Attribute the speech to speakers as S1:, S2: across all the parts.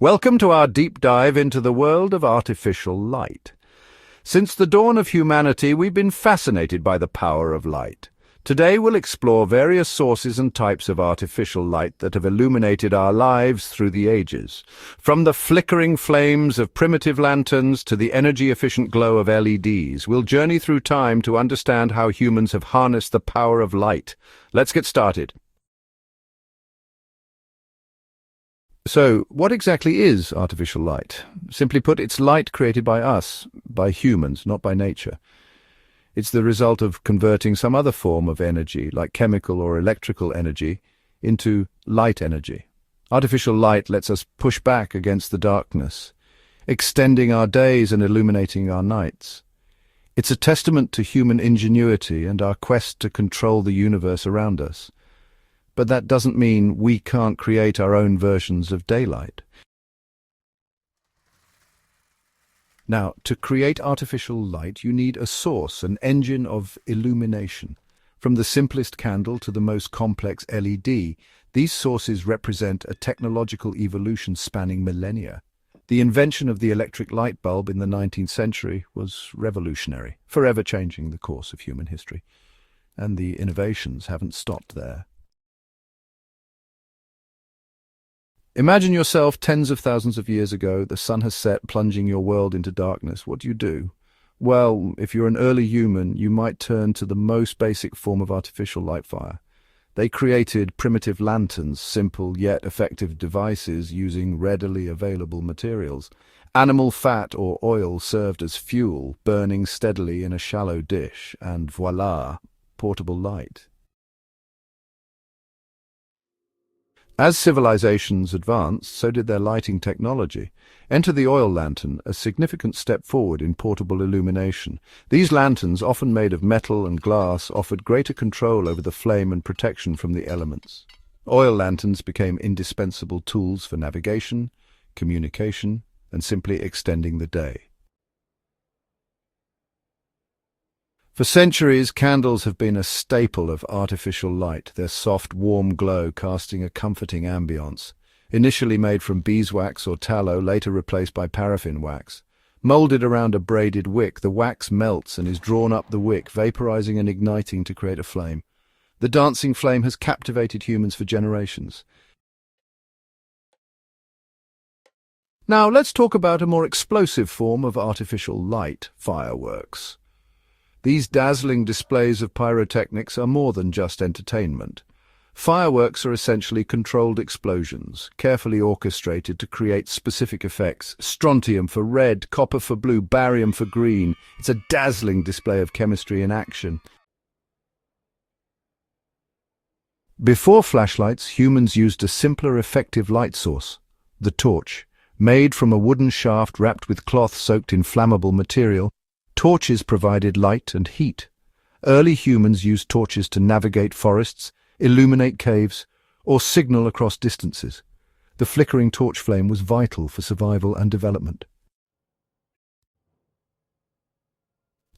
S1: Welcome to our deep dive into the world of artificial light. Since the dawn of humanity, we've been fascinated by the power of light. Today we'll explore various sources and types of artificial light that have illuminated our lives through the ages. From the flickering flames of primitive lanterns to the energy-efficient glow of LEDs, we'll journey through time to understand how humans have harnessed the power of light. Let's get started. So, what exactly is artificial light? Simply put, it's light created by us, by humans, not by nature. It's the result of converting some other form of energy, like chemical or electrical energy, into light energy. Artificial light lets us push back against the darkness, extending our days and illuminating our nights. It's a testament to human ingenuity and our quest to control the universe around us. But that doesn't mean we can't create our own versions of daylight. Now, to create artificial light, you need a source, an engine of illumination. From the simplest candle to the most complex LED, these sources represent a technological evolution spanning millennia. The invention of the electric light bulb in the 19th century was revolutionary, forever changing the course of human history. And the innovations haven't stopped there. Imagine yourself tens of thousands of years ago. The sun has set, plunging your world into darkness. What do? Well, if you're an early human, you might turn to the most basic form of artificial light fire. They created primitive lanterns, simple yet effective devices using readily available materials. Animal fat or oil served as fuel, burning steadily in a shallow dish, and voila, portable light. As civilizations advanced, so did their lighting technology. Enter the oil lantern, a significant step forward in portable illumination. These lanterns, often made of metal and glass, offered greater control over the flame and protection from the elements. Oil lanterns became indispensable tools for navigation, communication, and simply extending the day. For centuries, candles have been a staple of artificial light, their soft, warm glow casting a comforting ambience. Initially made from beeswax or tallow, later replaced by paraffin wax. Molded around a braided wick, the wax melts and is drawn up the wick, vaporizing and igniting to create a flame. The dancing flame has captivated humans for generations. Now, let's talk about a more explosive form of artificial light, fireworks. These dazzling displays of pyrotechnics are more than just entertainment. Fireworks are essentially controlled explosions, carefully orchestrated to create specific effects. Strontium for red, copper for blue, barium for green. It's a dazzling display of chemistry in action. Before flashlights, humans used a simpler, effective light source, the torch. Made from a wooden shaft wrapped with cloth soaked in flammable material, torches provided light and heat. Early humans used torches to navigate forests, illuminate caves, or signal across distances. The flickering torch flame was vital for survival and development.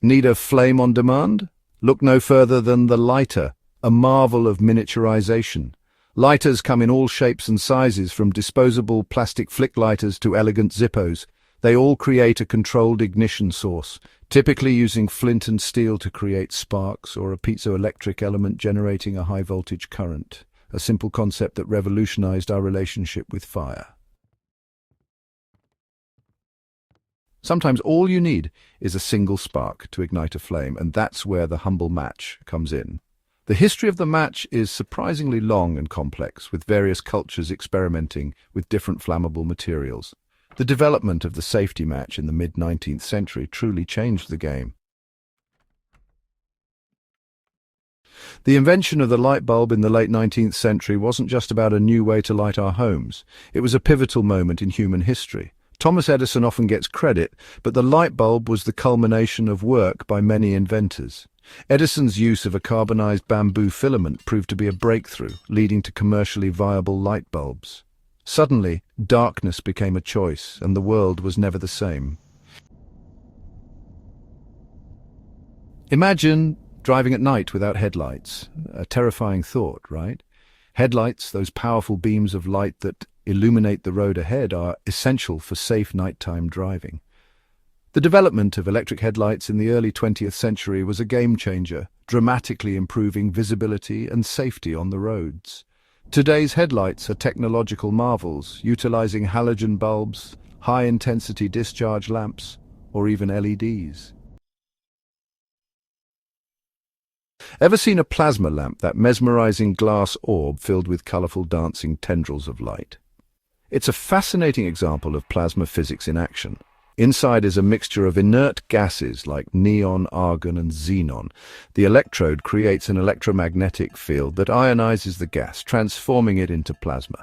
S1: Need a flame on demand? Look no further than the lighter, a marvel of miniaturization. Lighters come in all shapes and sizes, from disposable plastic flick lighters to elegant Zippos. They all create a controlled ignition source, typically using flint and steel to create sparks, or a piezoelectric element generating a high-voltage current, a simple concept that revolutionized our relationship with fire. Sometimes all you need is a single spark to ignite a flame, and that's where the humble match comes in. The history of the match is surprisingly long and complex, with various cultures experimenting with different flammable materials. The development of the safety match in the mid-19th century truly changed the game. The invention of the light bulb in the late 19th century wasn't just about a new way to light our homes. It was a pivotal moment in human history. Thomas Edison often gets credit, but the light bulb was the culmination of work by many inventors. Edison's use of a carbonized bamboo filament proved to be a breakthrough, leading to commercially viable light bulbs. Suddenly, darkness became a choice, and the world was never the same. Imagine driving at night without headlights. A terrifying thought, right? Headlights, those powerful beams of light that illuminate the road ahead, are essential for safe nighttime driving. The development of electric headlights in the early 20th century was a game-changer, dramatically improving visibility and safety on the roads. Today's headlights are technological marvels, utilizing halogen bulbs, high-intensity discharge lamps, or even LEDs. Ever seen a plasma lamp, that mesmerizing glass orb filled with colorful dancing tendrils of light? It's a fascinating example of plasma physics in action. Inside is a mixture of inert gases like neon, argon, and xenon. The electrode creates an electromagnetic field that ionizes the gas, transforming it into plasma.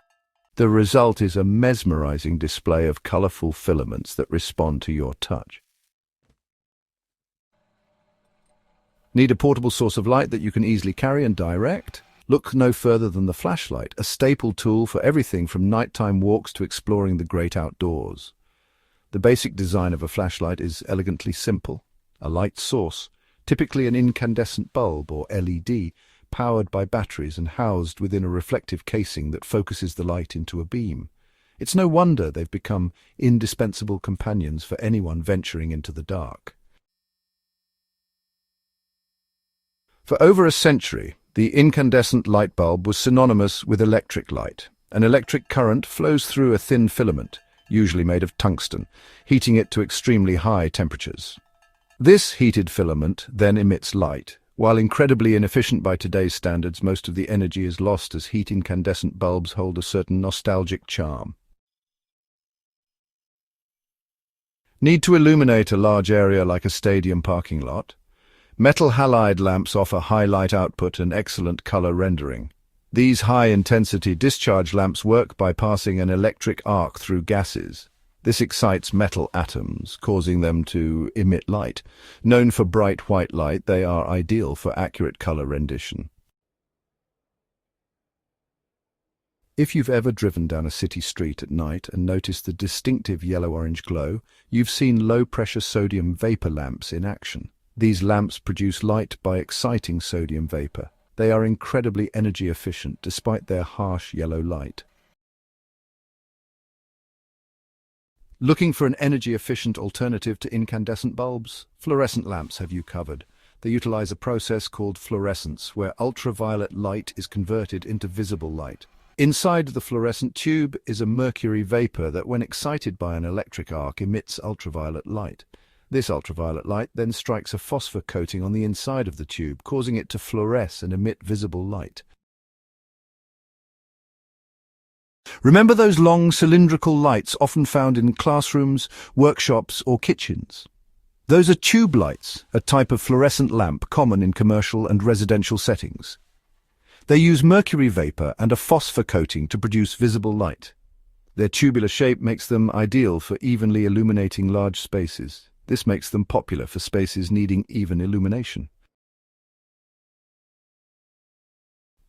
S1: The result is a mesmerizing display of colorful filaments that respond to your touch. Need a portable source of light that you can easily carry and direct? Look no further than the flashlight, a staple tool for everything from nighttime walks to exploring the great outdoors. The basic design of a flashlight is elegantly simple. A light source, typically an incandescent bulb or LED, powered by batteries and housed within a reflective casing that focuses the light into a beam. It's no wonder they've become indispensable companions for anyone venturing into the dark. For over a century, the incandescent light bulb was synonymous with electric light. An electric current flows through a thin filament, usually made of tungsten, heating it to extremely high temperatures. This heated filament then emits light. While incredibly inefficient by today's standards, most of the energy is lost as heat incandescent bulbs hold a certain nostalgic charm. Need to illuminate a large area like a stadium parking lot? Metal halide lamps offer high light output and excellent color rendering. These high-intensity discharge lamps work by passing an electric arc through gases. This excites metal atoms, causing them to emit light. Known for bright white light, they are ideal for accurate color rendition. If you've ever driven down a city street at night and noticed the distinctive yellow-orange glow, you've seen low-pressure sodium vapor lamps in action. These lamps produce light by exciting sodium vapor. They are incredibly energy efficient despite their harsh yellow light. Looking for an energy-efficient alternative to incandescent bulbs? Fluorescent lamps have you covered. They utilize a process called fluorescence, where ultraviolet light is converted into visible light. Inside the fluorescent tube is a mercury vapor that, when excited by an electric arc, emits ultraviolet light. This ultraviolet light then strikes a phosphor coating on the inside of the tube, causing it to fluoresce and emit visible light. Remember those long cylindrical lights often found in classrooms, workshops, or kitchens? Those are tube lights, a type of fluorescent lamp common in commercial and residential settings. They use mercury vapor and a phosphor coating to produce visible light. Their tubular shape makes them ideal for evenly illuminating large spaces. This makes them popular for spaces needing even illumination.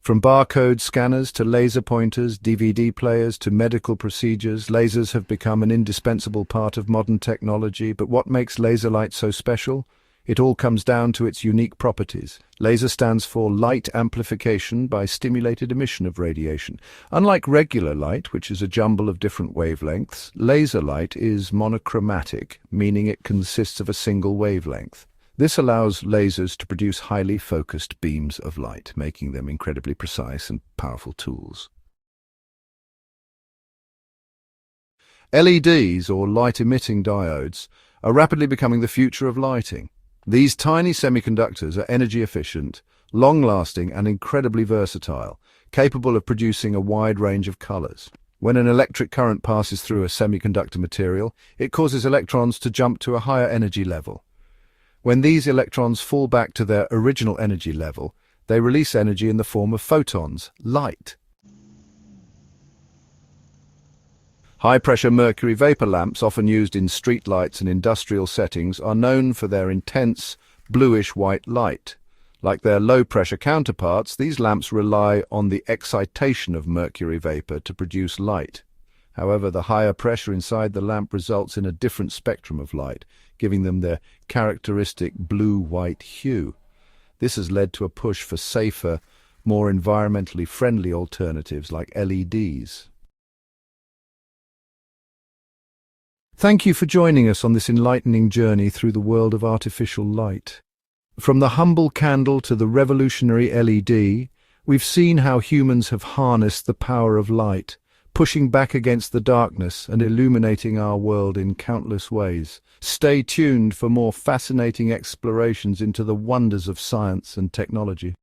S1: From barcode scanners to laser pointers, DVD players to medical procedures, lasers have become an indispensable part of modern technology. But what makes laser light so special? It all comes down to its unique properties. Laser stands for light amplification by stimulated emission of radiation. Unlike regular light, which is a jumble of different wavelengths, laser light is monochromatic, meaning it consists of a single wavelength. This allows lasers to produce highly focused beams of light, making them incredibly precise and powerful tools. LEDs, or light-emitting diodes, are rapidly becoming the future of lighting. These tiny semiconductors are energy-efficient, long-lasting, and incredibly versatile, capable of producing a wide range of colors. When an electric current passes through a semiconductor material, it causes electrons to jump to a higher energy level. When these electrons fall back to their original energy level, they release energy in the form of photons, light. High-pressure mercury vapor lamps, often used in street lights and industrial settings, are known for their intense, bluish-white light. Like their low-pressure counterparts, these lamps rely on the excitation of mercury vapor to produce light. However, the higher pressure inside the lamp results in a different spectrum of light, giving them their characteristic blue-white hue. This has led to a push for safer, more environmentally friendly alternatives like LEDs. Thank you for joining us on this enlightening journey through the world of artificial light. From the humble candle to the revolutionary LED, we've seen how humans have harnessed the power of light, pushing back against the darkness and illuminating our world in countless ways. Stay tuned for more fascinating explorations into the wonders of science and technology.